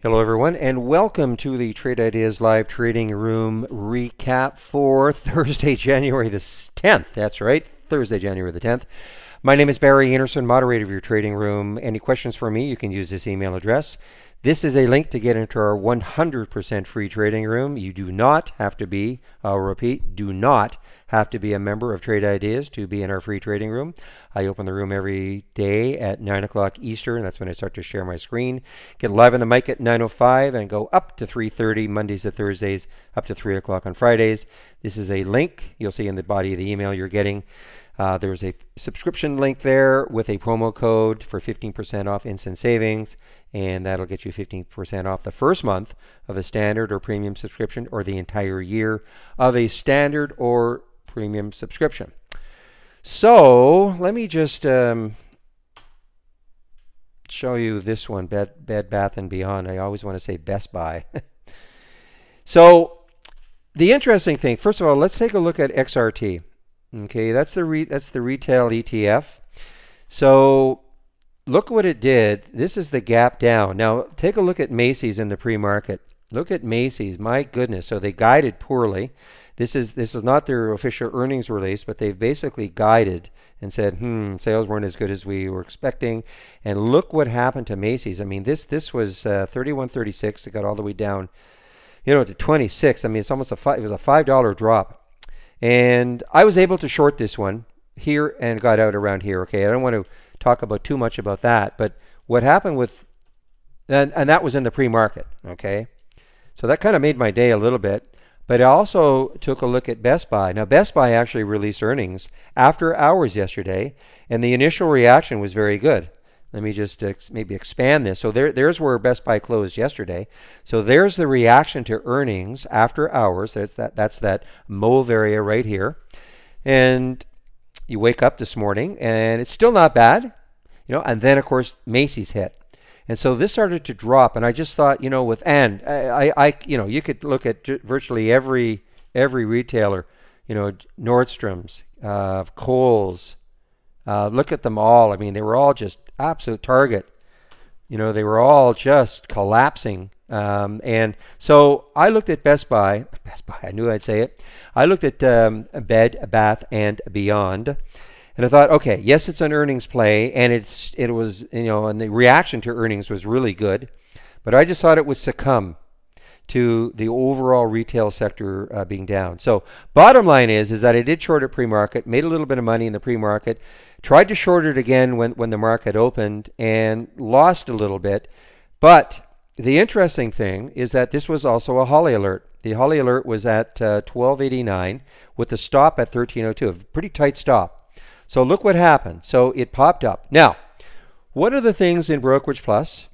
Hello everyone and welcome to the Trade Ideas Live Trading Room recap for Thursday, January the 10th. That's right, Thursday, January the 10th. My name is Barry Anderson, moderator of your trading room. Any questions for me, you can use this email address. This is a link to get into our 100% free trading room. You do not have to be, I'll repeat, do not have to be a member of Trade Ideas to be in our free trading room. I open the room every day at 9 o'clock Eastern. That's when I start to share my screen. Get live on the mic at 9:05 and go up to 3:30 Mondays to Thursdays, up to 3 o'clock on Fridays. This is a link you'll see in the body of the email you're getting. There's a subscription link there with a promo code for 15% off instant savings, and that'll get you 15% off the first month of a standard or premium subscription, or the entire year of a standard or premium subscription. So let me just show you this one, Bed Bath & Beyond. I always want to say Best Buy. So the interesting thing, first of all, let's take a look at XRT. Okay, that's the retail ETF. So look what it did. This is the gap down. Now take a look at Macy's in the pre-market. Look at Macy's. My goodness. So they guided poorly. This is not their official earnings release, but they've basically guided and said, sales weren't as good as we were expecting. And look what happened to Macy's. I mean, this was 31.36. It got all the way down, to 26. I mean, it's almost it was a $5 drop. And I was able to short this one here and got out around here. Okay, I don't want to talk about too much about that, but what happened with, and that was in the pre-market. Okay, so that kind of made my day a little bit. But I also took a look at Best Buy. Now, Best Buy actually released earnings after hours yesterday, and the initial reaction was very good. Let me just maybe expand this. So there's where Best Buy closed yesterday. So there's the reaction to earnings after hours. That's that mauve area right here. And you wake up this morning, and it's still not bad, And then, of course, Macy's hit. And so this started to drop, and I just thought, with you could look at virtually every retailer, Nordstrom's, Kohl's, look at them all. I mean, they were all just absolute target. They were all just collapsing. And so I looked at Best Buy, I knew I'd say it. I looked at Bed Bath & Beyond. And I thought, okay, yes, it's an earnings play, and it was, and the reaction to earnings was really good, but I just thought it would succumb to the overall retail sector being down. So bottom line is that I did short it pre-market, made a little bit of money in the pre-market, tried to short it again when the market opened, and lost a little bit. But the interesting thing is that this was also a Holly alert. The Holly alert was at 12.89 with the stop at 13.02, a pretty tight stop. So look what happened. So it popped up. Now, one of the things in Brokerage Plus,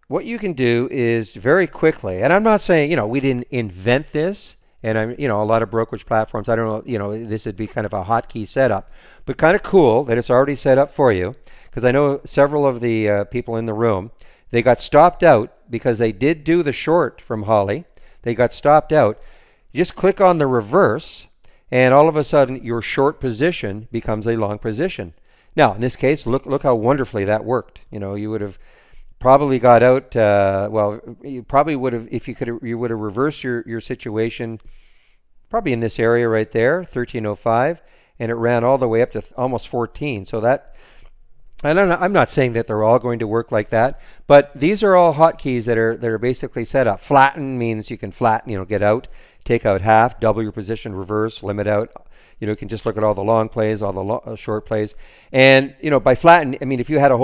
what you can do is very quickly, and I'm not saying, we didn't invent this, and a lot of brokerage platforms, I don't know, this would be kind of a hotkey setup, but kind of cool that it's already set up for you, because I know several of the people in the room, they got stopped out because they did do the short from Holly. They got stopped out. You just click on the reverse, and all of a sudden your short position becomes a long position. Now, in this case, look how wonderfully that worked. You would have probably got out, well, you probably would have, if you would have reversed your situation probably in this area right there, 13.05, and it ran all the way up to almost 14. So that, and I'm not saying that they're all going to work like that, but these are all hotkeys that are basically set up. Flatten means you can flatten, get out, take out half, double your position, reverse, limit out. You can just look at all the long plays, all the short plays, and by flatten, I mean, if you had a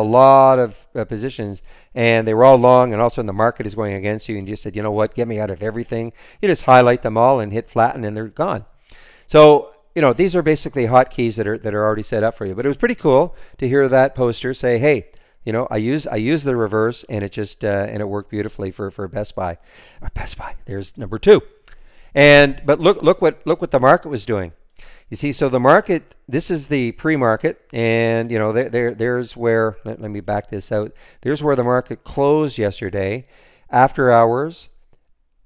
lot of positions and they were all long, and all of a sudden the market is going against you, and you said, what, get me out of everything. You just highlight them all and hit flatten, and they're gone. So these are basically hotkeys that are already set up for you. But it was pretty cool to hear that poster say, hey, I use the reverse, and it just and it worked beautifully for Best Buy. Best Buy. There's number 2. But look what the market was doing. You see, so the market, this is the pre-market, and there's where, let me back this out. There's where the market closed yesterday. After hours,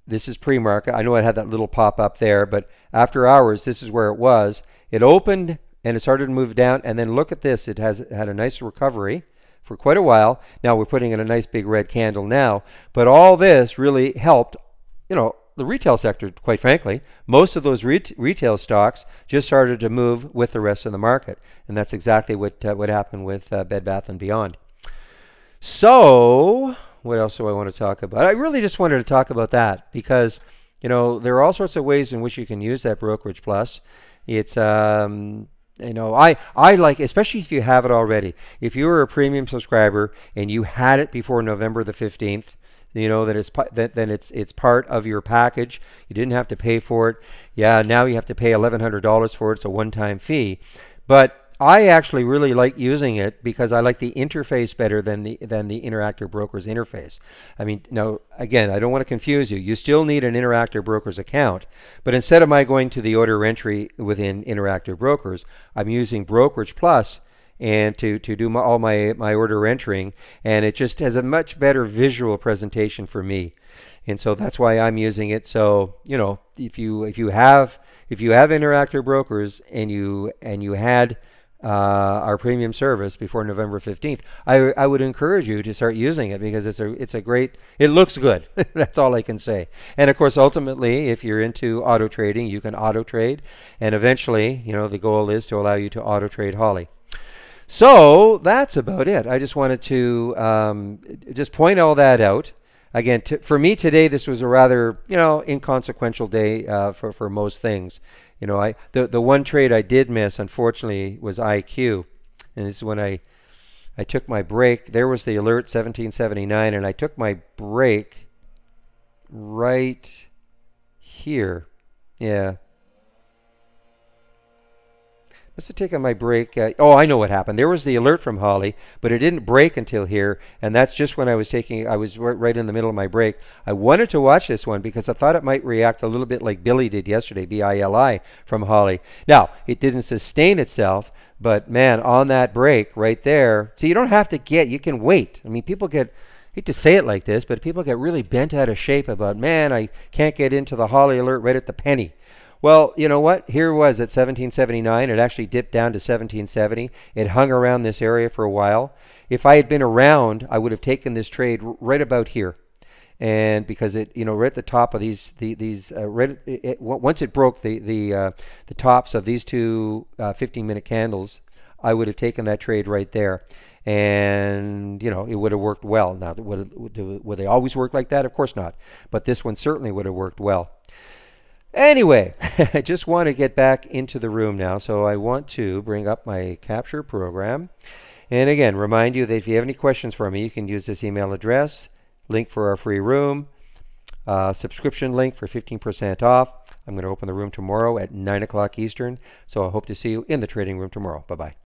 this is pre-market. I know I had that little pop up there, but after hours, this is where it was. It opened and it started to move down, and then look at this. It had a nice recovery for quite a while. Now we're putting in a nice big red candle now, but all this really helped, the retail sector, quite frankly. Most of those retail stocks just started to move with the rest of the market, and that's exactly what happened with Bed Bath & Beyond. So what else do I want to talk about? I really just wanted to talk about that because, there are all sorts of ways in which you can use that Brokerage Plus. It's I like, especially if you have it already. If you were a premium subscriber and you had it before November the 15th, that it's part of your package. You didn't have to pay for it. Yeah, now you have to pay $1,100 for it. It's a one-time fee. But I actually really like using it because I like the interface better than the Interactive Brokers interface. I mean, now again, I don't want to confuse you. You still need an Interactive Brokers account, but instead of my going to the order entry within Interactive Brokers, I'm using Brokerage Plus and to do all my order entering, and it just has a much better visual presentation for me. And so that's why I'm using it. So, if you have Interactive Brokers and you had our premium service before November 15th, I would encourage you to start using it because it's a great, it looks good. That's all I can say. And of course, ultimately, if you're into auto trading, you can auto trade, and eventually, the goal is to allow you to auto trade Holly. So that's about it. I just wanted to just point all that out. Again, for me today, this was a rather inconsequential day for most things. The one trade I did miss, unfortunately, was IQ, and this is when I took my break. There was the alert 1779, and I took my break right here. Yeah. Must have taken my break. Oh, I know what happened. There was the alert from Holly, but it didn't break until here, and that's just when I was right in the middle of my break. I wanted to watch this one because I thought it might react a little bit like Billy did yesterday, BILI from Holly. Now, it didn't sustain itself, but man, on that break right there, see, you don't have to you can wait. I mean, people I hate to say it like this, but people get really bent out of shape about, man, I can't get into the Holly alert right at the penny. Well, you know what? Here it was at 1779. It actually dipped down to 1770. It hung around this area for a while. If I had been around, I would have taken this trade right about here. And because it, right at the top of once it broke the tops of these two 15-minute candles, I would have taken that trade right there. And, it would have worked well. Now, would they always work like that? Of course not. But this one certainly would have worked well. Anyway, I just want to get back into the room now, so I want to bring up my capture program. And again, remind you that if you have any questions for me, you can use this email address, link for our free room, subscription link for 15% off. I'm going to open the room tomorrow at 9 o'clock Eastern, so I hope to see you in the trading room tomorrow. Bye-bye.